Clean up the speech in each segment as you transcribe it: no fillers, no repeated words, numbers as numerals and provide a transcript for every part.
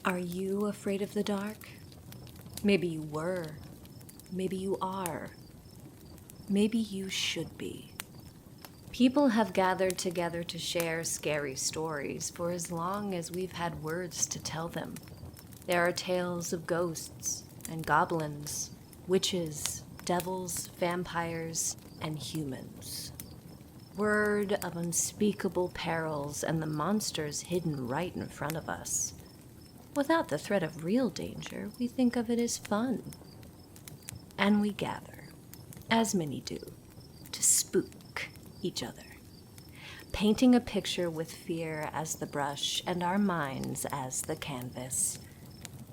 Are you afraid of the dark? Maybe you were. Maybe you are. Maybe you should be. People have gathered together to share scary stories for as long as we've had words to tell them. There are tales of ghosts and goblins, witches, devils, vampires, and humans. Word of unspeakable perils and the monsters hidden right in front of us. Without the threat of real danger, we think of it as fun. And we gather, as many do, to spook each other, painting a picture with fear as the brush and our minds as the canvas.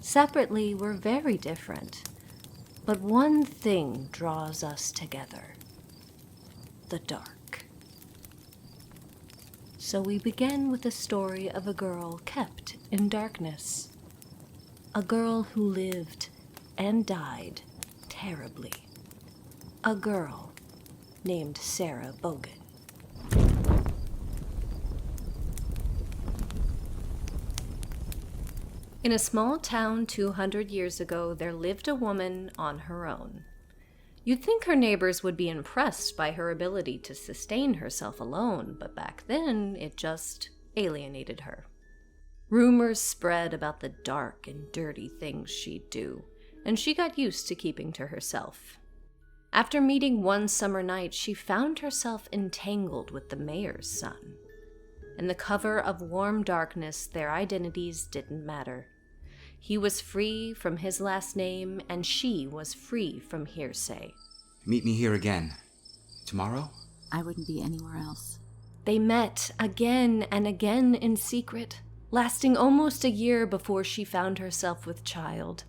Separately, we're very different, but one thing draws us together: the dark. So we begin with the story of a girl kept in darkness. A girl who lived and died terribly. A girl named Sarah Bogan. In a small town 200 years ago, there lived a woman on her own. You'd think her neighbors would be impressed by her ability to sustain herself alone, but back then, it just alienated her. Rumors spread about the dark and dirty things she'd do, and she got used to keeping to herself. After meeting one summer night, she found herself entangled with the mayor's son. In the cover of warm darkness, their identities didn't matter. He was free from his last name, and she was free from hearsay. Meet me here again. Tomorrow? I wouldn't be anywhere else. They met again and again in secret, lasting almost a year before she found herself with child.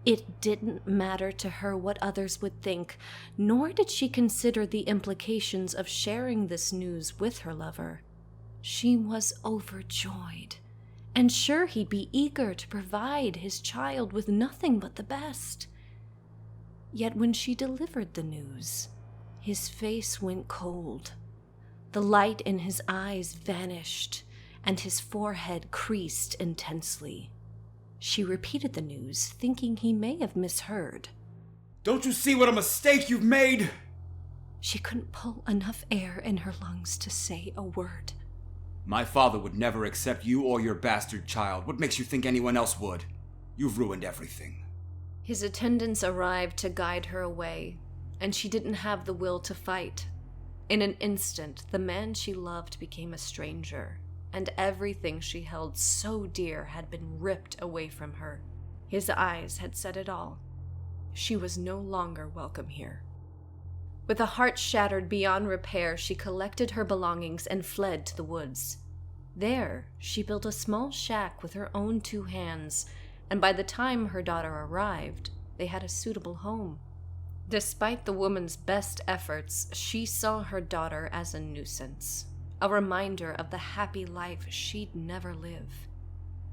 It didn't matter to her what others would think, nor did she consider the implications of sharing this news with her lover. She was overjoyed, and sure he'd be eager to provide his child with nothing but the best. Yet when she delivered the news, his face went cold. The light in his eyes vanished, and his forehead creased intensely. She repeated the news, thinking he may have misheard. Don't you see what a mistake you've made? She couldn't pull enough air in her lungs to say a word. My father would never accept you or your bastard child. What makes you think anyone else would? You've ruined everything. His attendants arrived to guide her away, and she didn't have the will to fight. In an instant, the man she loved became a stranger, and everything she held so dear had been ripped away from her. His eyes had said it all. She was no longer welcome here. With a heart shattered beyond repair, she collected her belongings and fled to the woods. There, she built a small shack with her own 2 hands, and by the time her daughter arrived, they had a suitable home. Despite the woman's best efforts, she saw her daughter as a nuisance, a reminder of the happy life she'd never live.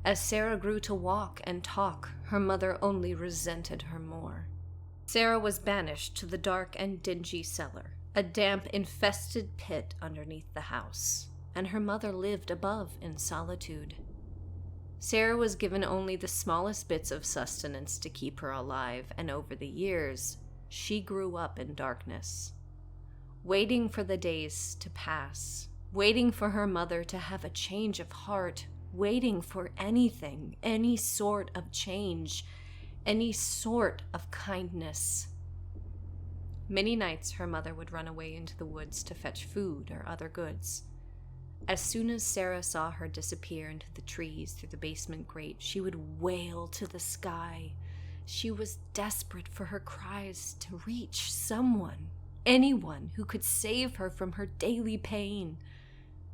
As Sarah grew to walk and talk, her mother only resented her more. Sarah was banished to the dark and dingy cellar, a damp, infested pit underneath the house, and her mother lived above in solitude. Sarah was given only the smallest bits of sustenance to keep her alive, and over the years, she grew up in darkness, waiting for the days to pass, waiting for her mother to have a change of heart, waiting for anything, any sort of change, any sort of kindness. Many nights her mother would run away into the woods to fetch food or other goods. As soon as Sarah saw her disappear into the trees through the basement grate, she would wail to the sky. She was desperate for her cries to reach someone, anyone who could save her from her daily pain.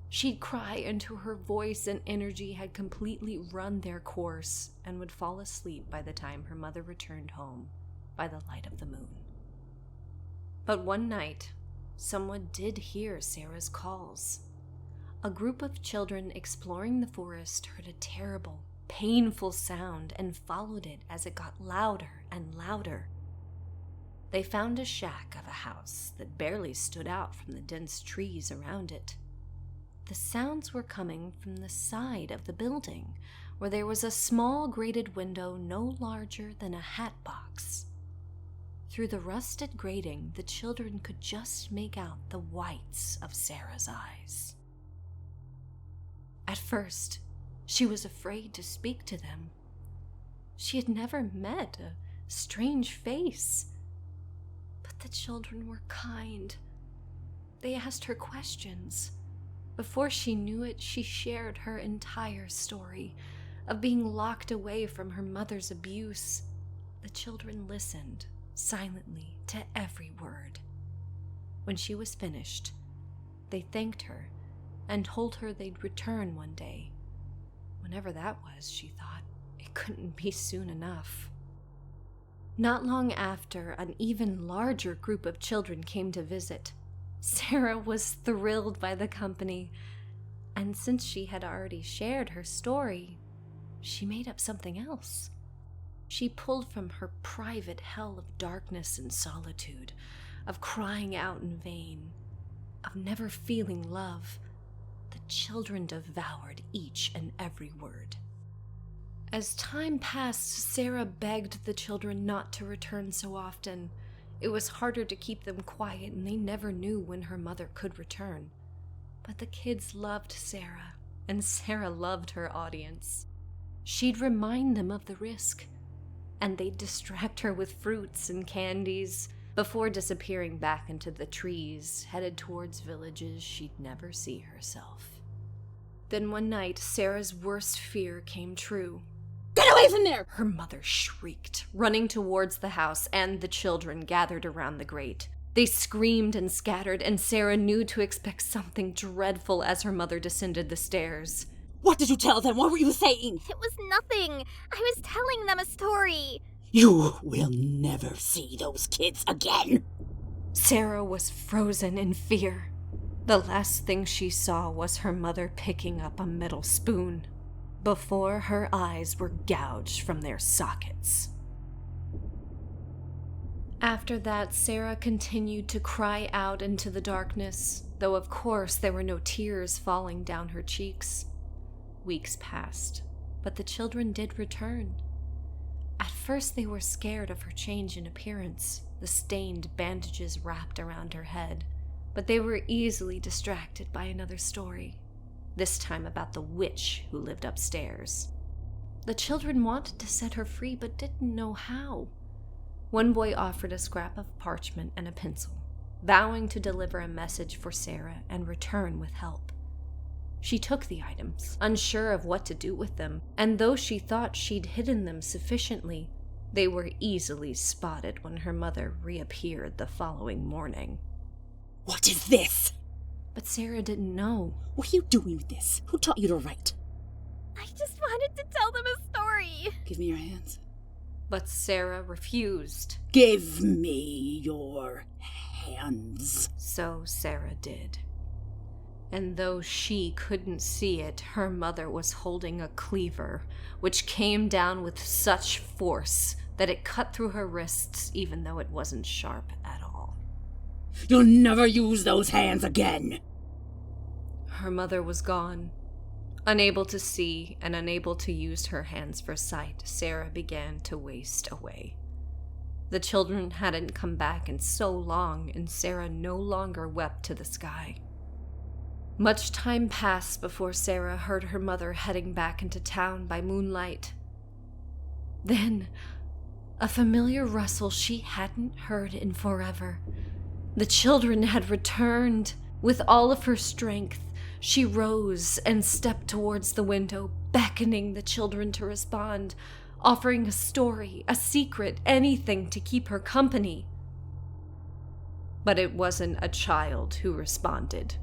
She'd cry until her voice and energy had completely run their course and would fall asleep by the time her mother returned home by the light of the moon. But one night, someone did hear Sarah's calls. A group of children exploring the forest heard a terrible, painful sound and followed it as it got louder and louder. They found a shack of a house that barely stood out from the dense trees around it. The sounds were coming from the side of the building, where there was a small grated window no larger than a hat box. Through the rusted grating, the children could just make out the whites of Sarah's eyes. At first, she was afraid to speak to them. She had never met a strange face. But the children were kind. They asked her questions. Before she knew it, she shared her entire story of being locked away from her mother's abuse. The children listened silently to every word. When she was finished, they thanked her and told her they'd return one day. Whenever that was, she thought, it couldn't be soon enough. Not long after, an even larger group of children came to visit. Sarah was thrilled by the company, and since she had already shared her story, she made up something else. She pulled from her private hell of darkness and solitude, of crying out in vain, of never feeling love. The children devoured each and every word. As time passed, Sarah begged the children not to return so often. It was harder to keep them quiet, and they never knew when her mother could return. But the kids loved Sarah, and Sarah loved her audience. She'd remind them of the risk, and they'd distract her with fruits and candies before disappearing back into the trees, headed towards villages she'd never see herself. Then one night, Sarah's worst fear came true. Get away from there! Her mother shrieked, running towards the house, and the children gathered around the grate. They screamed and scattered, and Sarah knew to expect something dreadful as her mother descended the stairs. What did you tell them? What were you saying? It was nothing. I was telling them a story. You will never see those kids again. Sarah was frozen in fear. The last thing she saw was her mother picking up a metal spoon before her eyes were gouged from their sockets. After that, Sarah continued to cry out into the darkness, though of course there were no tears falling down her cheeks. Weeks passed, but the children did return. At first they were scared of her change in appearance, the stained bandages wrapped around her head, but they were easily distracted by another story, this time about the witch who lived upstairs. The children wanted to set her free, but didn't know how. One boy offered a scrap of parchment and a pencil, vowing to deliver a message for Sarah and return with help. She took the items, unsure of what to do with them, and though she thought she'd hidden them sufficiently, they were easily spotted when her mother reappeared the following morning. What is this? But Sarah didn't know. What are you doing with this? Who taught you to write? I just wanted to tell them a story. Give me your hands. But Sarah refused. Give me your hands. So Sarah did. And though she couldn't see it, her mother was holding a cleaver, which came down with such force that it cut through her wrists even though it wasn't sharp at all. You'll never use those hands again. Her mother was gone. Unable to see and unable to use her hands for sight, Sarah began to waste away. The children hadn't come back in so long, and Sarah no longer wept to the sky. Much time passed before Sarah heard her mother heading back into town by moonlight. Then, a familiar rustle she hadn't heard in forever. The children had returned. With all of her strength, she rose and stepped towards the window, beckoning the children to respond, offering a story, a secret, anything to keep her company. But it wasn't a child who responded.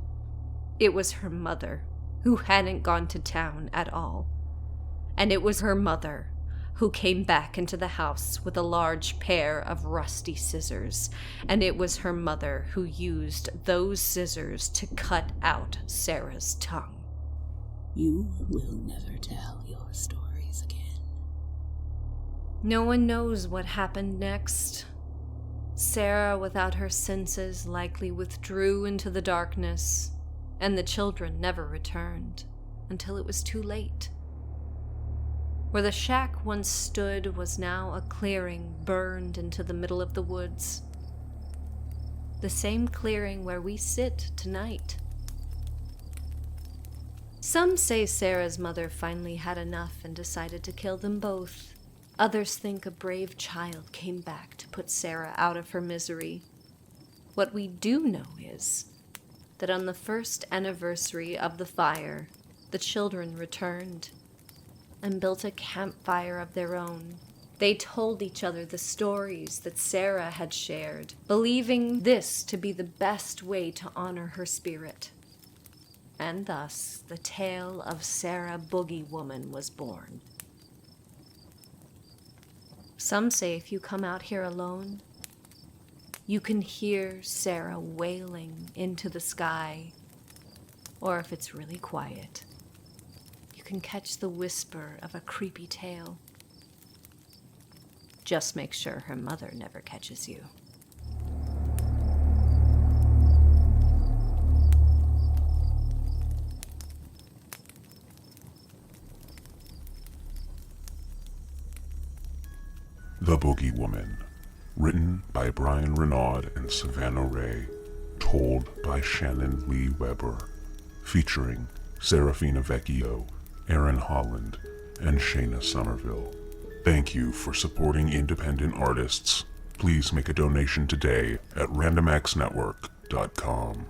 It was her mother, who hadn't gone to town at all. And it was her mother who came back into the house with a large pair of rusty scissors, and it was her mother who used those scissors to cut out Sarah's tongue. You will never tell your stories again. No one knows what happened next. Sarah, without her senses, likely withdrew into the darkness, and the children never returned until it was too late. Where the shack once stood was now a clearing burned into the middle of the woods. The same clearing where we sit tonight. Some say Sarah's mother finally had enough and decided to kill them both. Others think a brave child came back to put Sarah out of her misery. What we do know is that on the first anniversary of the fire, the children returned and built a campfire of their own. They told each other the stories that Sarah had shared, believing this to be the best way to honor her spirit. And thus, the tale of Sarah Boogeywoman was born. Some say if you come out here alone, you can hear Sarah wailing into the sky. Or if it's really quiet, you can catch the whisper of a creepy tale. Just make sure her mother never catches you. The Boogeywoman, written by Bryan Renaud and Savanna Rae, told by Shannon Lee Weber, featuring Serafina Vecchio, Aaron Holland, and Shaina Summerville. Thank you for supporting independent artists. Please make a donation today at randomxnetwork.com.